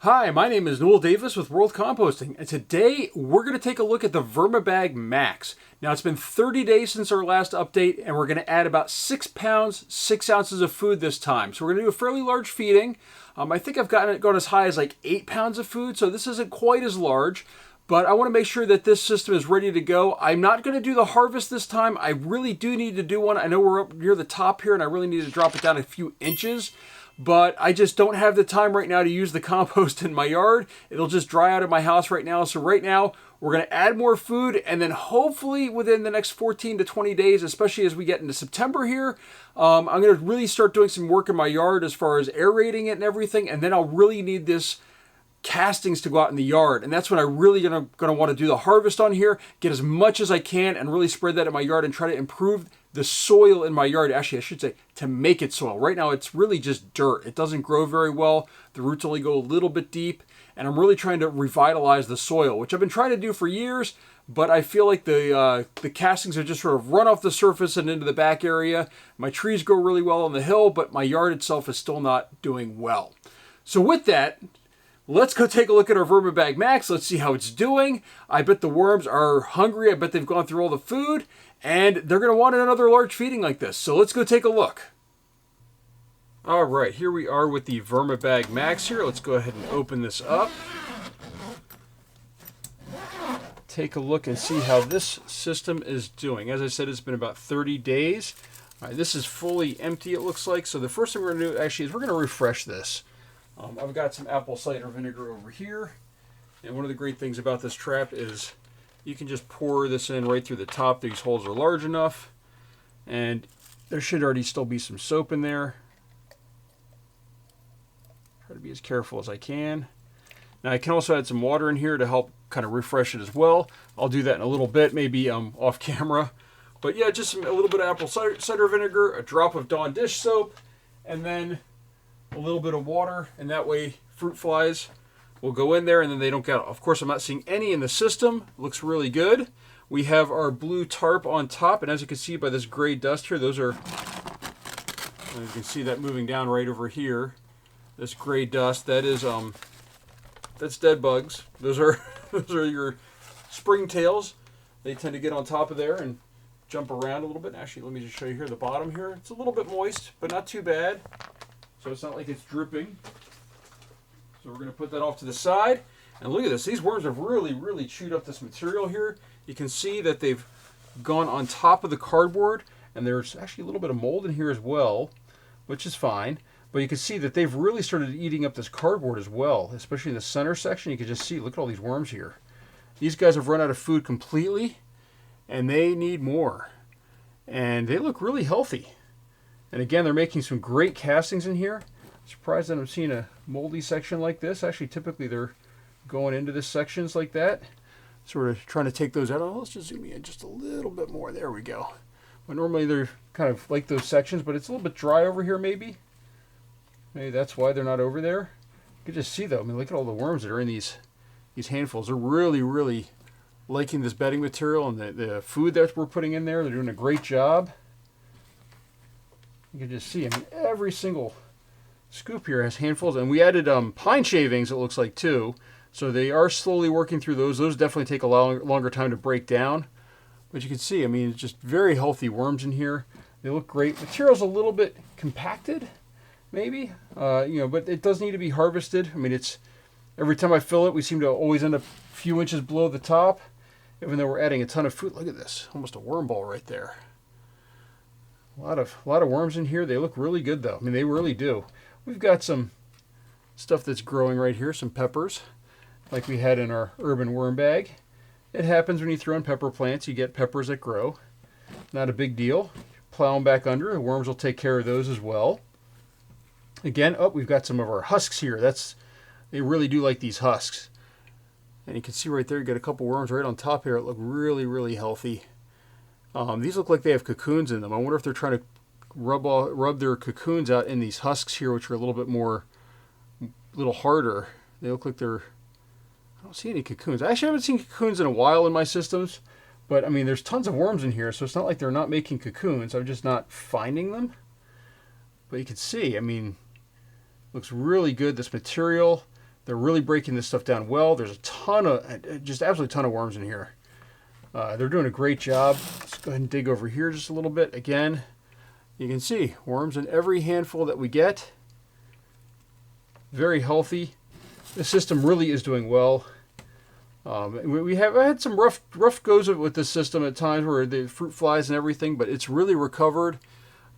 Hi, my name is Newell Davis with World Composting, and today we're going to take a look at the Vermibag Max. Now, it's been 30 days since our last update, and we're going to add about 6 pounds, 6 ounces of food this time. So we're going to do a fairly large feeding. I think I've gone as high as like 8 pounds of food, so this isn't quite as large. But I want to make sure that this system is ready to go. I'm not going to do the harvest this time. I really do need to do one. I know we're up near the top here, and I really need to drop it down a few inches. But I just don't have the time right now to use the compost in my yard. It'll just dry out of my house right now. So right now, we're going to add more food, and then hopefully within the next 14 to 20 days, especially as we get into September here, I'm going to really start doing some work in my yard as far as aerating it and everything, and then I'll really need this castings to go out in the yard, and that's when I really gonna want to do the harvest on here, get as much as I can and really spread that in my yard and try to improve the soil in my yard. Actually, I should say to make it soil. Right now it's really just dirt. It doesn't grow very well. The roots only go a little bit deep, and I'm really trying to revitalize the soil, which I've been trying to do for years, but I feel like the castings are just sort of run off the surface and into the back area. My trees grow really well on the hill, but my yard itself is still not doing well. So with that, let's go take a look at our Vermibag Max. Let's see how it's doing. I bet the worms are hungry. I bet they've gone through all the food, and they're going to want another large feeding like this. So let's go take a look. All right, here we are with the Vermibag Max here. Let's go ahead and open this up. Take a look and see how this system is doing. As I said, it's been about 30 days. All right, this is fully empty, it looks like. So the first thing we're going to do actually is we're going to refresh this. I've got some apple cider vinegar over here, and one of the great things about this trap is you can just pour this in right through the top. These holes are large enough, and there should already still be some soap in there. Try to be as careful as I can. Now I can also add some water in here to help kind of refresh it as well. I'll do that in a little bit, maybe off camera. But yeah, just a little bit of apple cider vinegar, a drop of Dawn dish soap, and then a little bit of water, and that way fruit flies will go in there and then they don't get out. Of course, I'm not seeing any in the system. It looks really good. We have our blue tarp on top, and as you can see by this gray dust here, those are, you can see that moving down right over here. This gray dust, that is that's dead bugs. Those are your springtails. They tend to get on top of there and jump around a little bit. Actually, let me just show you here the bottom here. It's a little bit moist, but not too bad. So it's not like it's dripping. So we're going to put that off to the side. And look at this. These worms have really chewed up this material here. You can see that they've gone on top of the cardboard. And there's actually a little bit of mold in here as well, which is fine. But you can see that they've really started eating up this cardboard as well, especially in the center section. You can just see, look at all these worms here. These guys have run out of food completely, and they need more. And they look really healthy. And again, they're making some great castings in here. Surprised that I'm seeing a moldy section like this. Actually, typically they're going into the sections like that. Sort of trying to take those out. Oh, let's just zoom in just a little bit more. There we go. But normally they're kind of like those sections, but it's a little bit dry over here maybe. Maybe that's why they're not over there. You can just see though, I mean, look at all the worms that are in these handfuls. They're really liking this bedding material and the food that we're putting in there. They're doing a great job. You can just see, I mean, every single scoop here has handfuls. And we added pine shavings, it looks like, too. So they are slowly working through those. Those definitely take a longer time to break down. But you can see, I mean, it's just very healthy worms in here. They look great. Material's a little bit compacted, maybe. But it does need to be harvested. I mean, it's every time I fill it, we seem to always end up a few inches below the top, even though we're adding a ton of food. Look at this, almost a worm ball right there. A lot of worms in here. They look really good though. I mean, they really do. We've got some stuff that's growing right here, some peppers, like we had in our urban worm bag. It happens when you throw in pepper plants, you get peppers that grow. Not a big deal. Plow them back under. The worms will take care of those as well. Again, we've got some of our husks here. They really do like these husks. And you can see right there, you got a couple worms right on top here that look really healthy. These look like they have cocoons in them. I wonder if they're trying to rub their cocoons out in these husks here, which are a little harder. They look like I don't see any cocoons. I actually haven't seen cocoons in a while in my systems, but I mean, there's tons of worms in here, so it's not like they're not making cocoons. I'm just not finding them. But you can see, I mean, looks really good. This material, They're really breaking this stuff down well. There's a ton of, just absolutely ton of worms in here. They're doing a great job. Let's go ahead and dig over here just a little bit. Again, you can see worms in every handful that we get. Very healthy. The system really is doing well. I had some rough goes with this system at times where the fruit flies and everything, but it's really recovered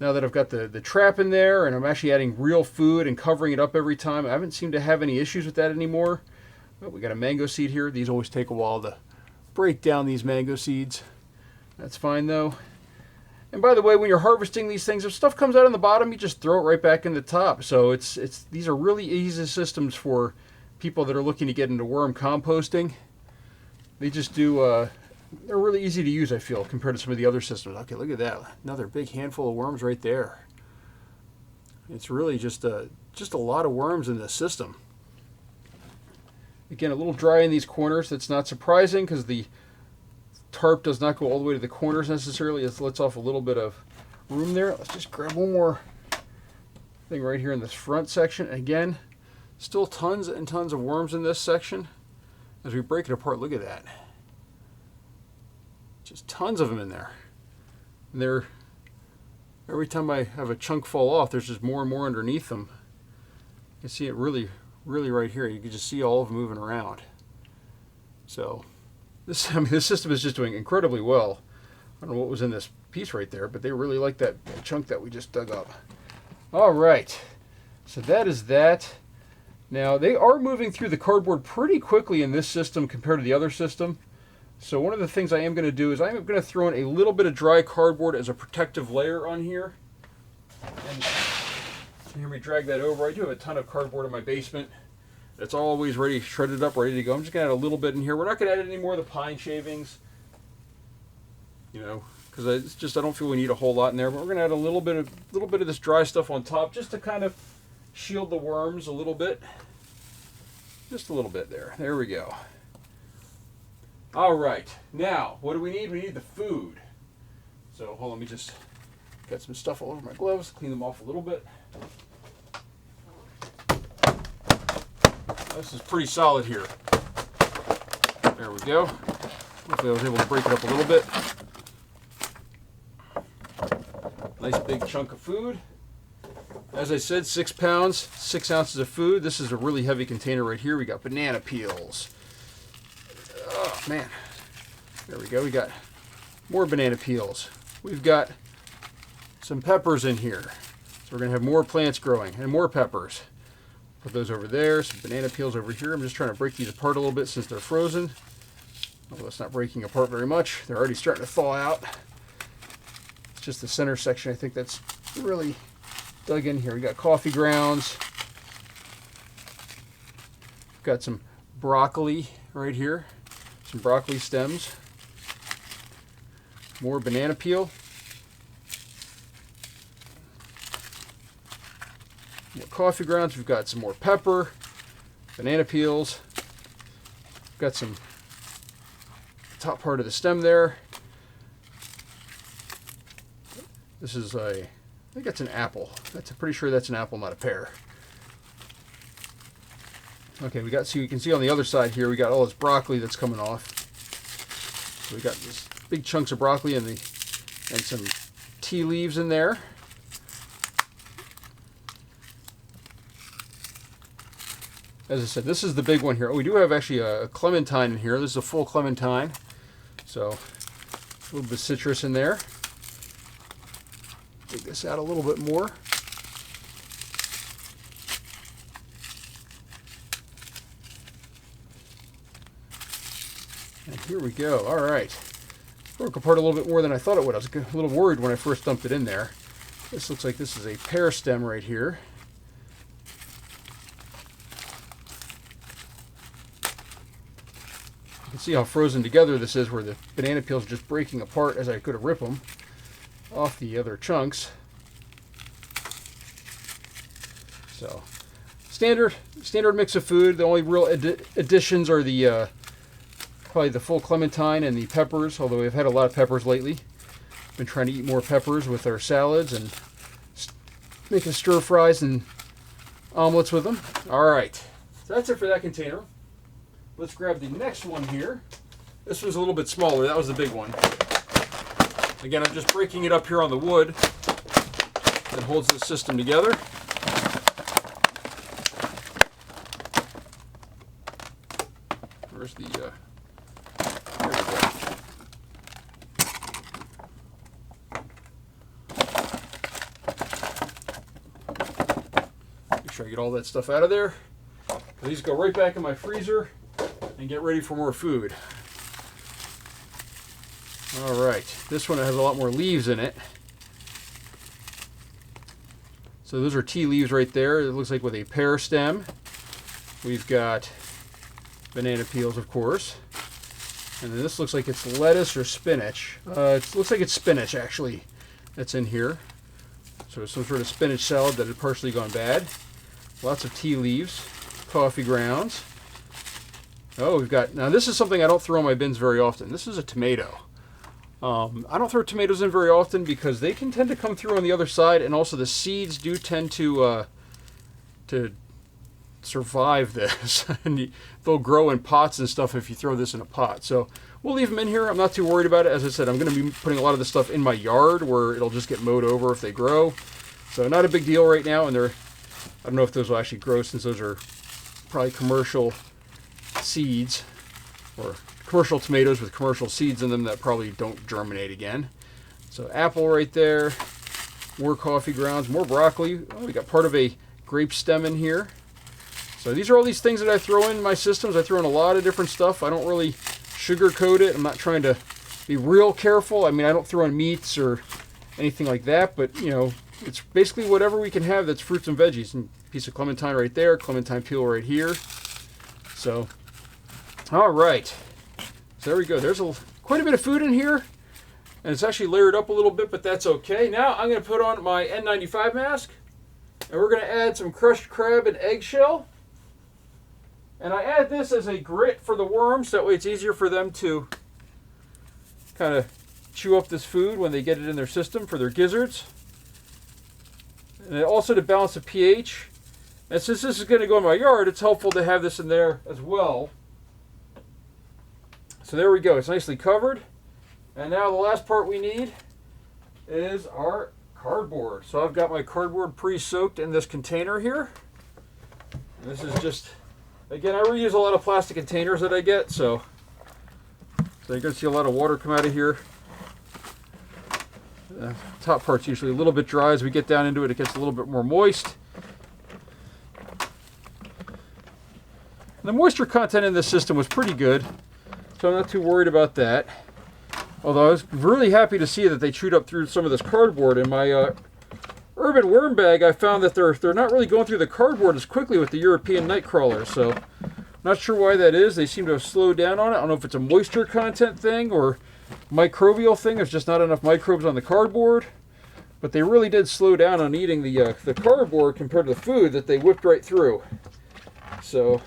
now that I've got the trap in there and I'm actually adding real food and covering it up every time. I haven't seemed to have any issues with that anymore. But we got a mango seed here. These always take a while to break down, these mango seeds. That's fine though. And by the way, when you're harvesting these things, if stuff comes out on the bottom, you just throw it right back in the top. So these are really easy systems for people that are looking to get into worm composting. They just do, they're really easy to use, I feel, compared to some of the other systems. Okay, look at that. Another big handful of worms right there. It's really just a lot of worms in this system. Again, a little dry in these corners. That's not surprising because the tarp does not go all the way to the corners necessarily. It lets off a little bit of room there. Let's just grab one more thing right here in this front section. Again, still tons and tons of worms in this section. As we break it apart, look at that. Just tons of them in there. And every time I have a chunk fall off, there's just more and more underneath them. You can see it really right here. You can just see all of them moving around. So this system is just doing incredibly well. I don't know what was in this piece right there, but they really like that chunk that we just dug up. All right, so that is that. Now, they are moving through the cardboard pretty quickly in this system compared to the other system. So one of the things I am going to do is I'm going to throw in a little bit of dry cardboard as a protective layer on here. And you hear me drag that over. I do have a ton of cardboard in my basement. It's always ready, shredded up, ready to go. I'm just going to add a little bit in here. We're not going to add any more of the pine shavings, you know, because it's just, I don't feel we need a whole lot in there. But we're going to add a little bit of this dry stuff on top just to kind of shield the worms a little bit. Just a little bit there. There we go. All right. Now, what do we need? We need the food. So, hold on, let me just get some stuff all over my gloves, clean them off a little bit. This is pretty solid here. There we go. Hopefully I was able to break it up a little bit. Nice big chunk of food. As I said, 6 pounds, 6 ounces of food. This is a really heavy container right here. We got banana peels. Oh, man. There we go. We got more banana peels. We've got some peppers in here. So we're going to have more plants growing and more peppers. Put those over there. Some banana peels over here. I'm just trying to break these apart a little bit since they're frozen. Although it's not breaking apart very much. They're already starting to thaw out. It's just the center section, I think, that's really dug in here. We got coffee grounds. Got some broccoli right here. Some broccoli stems. More banana peel. More coffee grounds. We've got some more pepper. Banana peels. We've got some top part of the stem there. This is I think that's an apple. I'm pretty sure that's an apple, not a pear. Okay, so you can see on the other side here, we got all this broccoli that's coming off. So we got these big chunks of broccoli and some tea leaves in there. As I said, this is the big one here. Oh, we do have actually a clementine in here. This is a full clementine. So a little bit of citrus in there. Take this out a little bit more. And here we go. All right. Broke apart a little bit more than I thought it would. I was a little worried when I first dumped it in there. This looks like this is a pear stem right here. You can see how frozen together this is, where the banana peels are just breaking apart as I could have ripped them off the other chunks. So standard mix of food. The only real additions are the probably the full clementine and the peppers, although we've had a lot of peppers lately. Been trying to eat more peppers with our salads and making stir fries and omelets with them. All right, So that's it for that container. Let's grab the next one here. This one's a little bit smaller. That was the big one. Again, I'm just breaking it up here on the wood that holds the system together. Where's the, there we go. Make sure I get all that stuff out of there. These go right back in my freezer and get ready for more food. All right, this one has a lot more leaves in it. So those are tea leaves right there. It looks like with a pear stem. We've got banana peels, of course. And then this looks like it's lettuce or spinach. It looks like it's spinach, actually, that's in here. So it's some sort of spinach salad that had partially gone bad. Lots of tea leaves, coffee grounds. Oh, we've got, now this is something I don't throw in my bins very often. This is a tomato. I don't throw tomatoes in very often because they can tend to come through on the other side, and also the seeds do tend to survive this. And they'll grow in pots and stuff if you throw this in a pot. So we'll leave them in here. I'm not too worried about it. As I said, I'm going to be putting a lot of this stuff in my yard where it'll just get mowed over if they grow. So not a big deal right now, and I don't know if those will actually grow since those are probably commercial seeds or commercial tomatoes with commercial seeds in them that probably don't germinate again. So apple right there, more coffee grounds, more broccoli. Oh, we got part of a grape stem in here. So these are all these things that I throw in my systems. I throw in a lot of different stuff. I don't really sugarcoat it. I'm not trying to be real careful. I mean, I don't throw in meats or anything like that, but you know, it's basically whatever we can have that's fruits and veggies. And a piece of clementine right there, clementine peel right here. So, all right. So there we go. There's quite a bit of food in here, and it's actually layered up a little bit, but that's okay. Now I'm going to put on my N95 mask, and we're going to add some crushed crab and eggshell. And I add this as a grit for the worms, that way it's easier for them to kind of chew up this food when they get it in their system for their gizzards. And also to balance the pH. And since this is going to go in my yard, it's helpful to have this in there as well. So there we go, it's nicely covered. And now the last part we need is our cardboard. So I've got my cardboard pre-soaked in this container here. And this is just, again, I reuse a lot of plastic containers that I get, so you're going to see a lot of water come out of here. The top part's usually a little bit dry. As we get down into it, it gets a little bit more moist. And the moisture content in this system was pretty good, so I'm not too worried about that. Although I was really happy to see that they chewed up through some of this cardboard. In my urban worm bag, I found that they're not really going through the cardboard as quickly with the European night crawlers. So not sure why that is. They seem to have slowed down on it. I don't know if it's a moisture content thing or microbial thing. There's just not enough microbes on the cardboard. But they really did slow down on eating the cardboard compared to the food that they whipped right through. So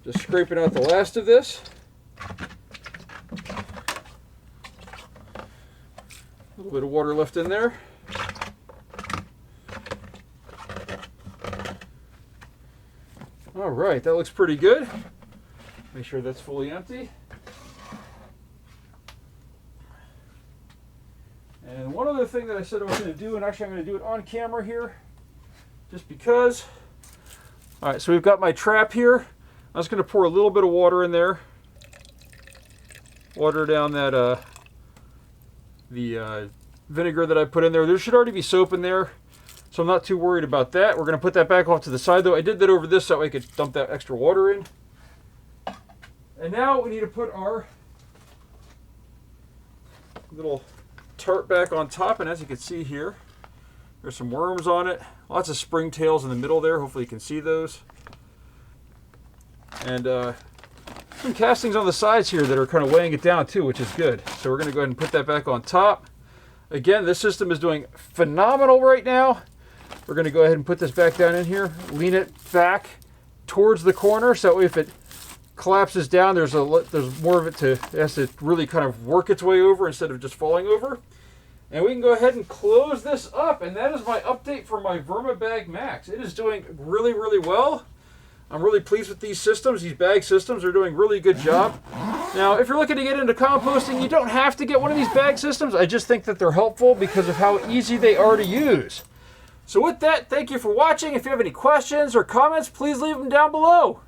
just scraping out the last of this. A little bit of water left in there. All right, that looks pretty good. Make sure that's fully empty. And one other thing that I said I was going to do, and actually I'm going to do it on camera here, just because. All right, so we've got my trap here. I'm just going to pour a little bit of water in there. Water down that the vinegar that I put in there. There should already be soap in there, so I'm not too worried about that. We're going to put that back off to the side, though. I did that over this so that way I could dump that extra water in. And now we need to put our little tart back on top, and as you can see here, there's some worms on it. Lots of springtails in the middle there. Hopefully you can see those. And some castings on the sides here that are kind of weighing it down too, which is good. So we're going to go ahead and put that back on top. Again, this system is doing phenomenal right now. We're going to go ahead and put this back down in here, lean it back towards the corner, so that way if it collapses down, there's more of it has to really kind of work its way over instead of just falling over. And we can go ahead and close this up, and that is my update for my Vermibag Max. It is doing really, really well. I'm really pleased with these systems. These bag systems are doing a really good job. Now, if you're looking to get into composting, you don't have to get one of these bag systems. I just think that they're helpful because of how easy they are to use. So with that, thank you for watching. If you have any questions or comments, please leave them down below.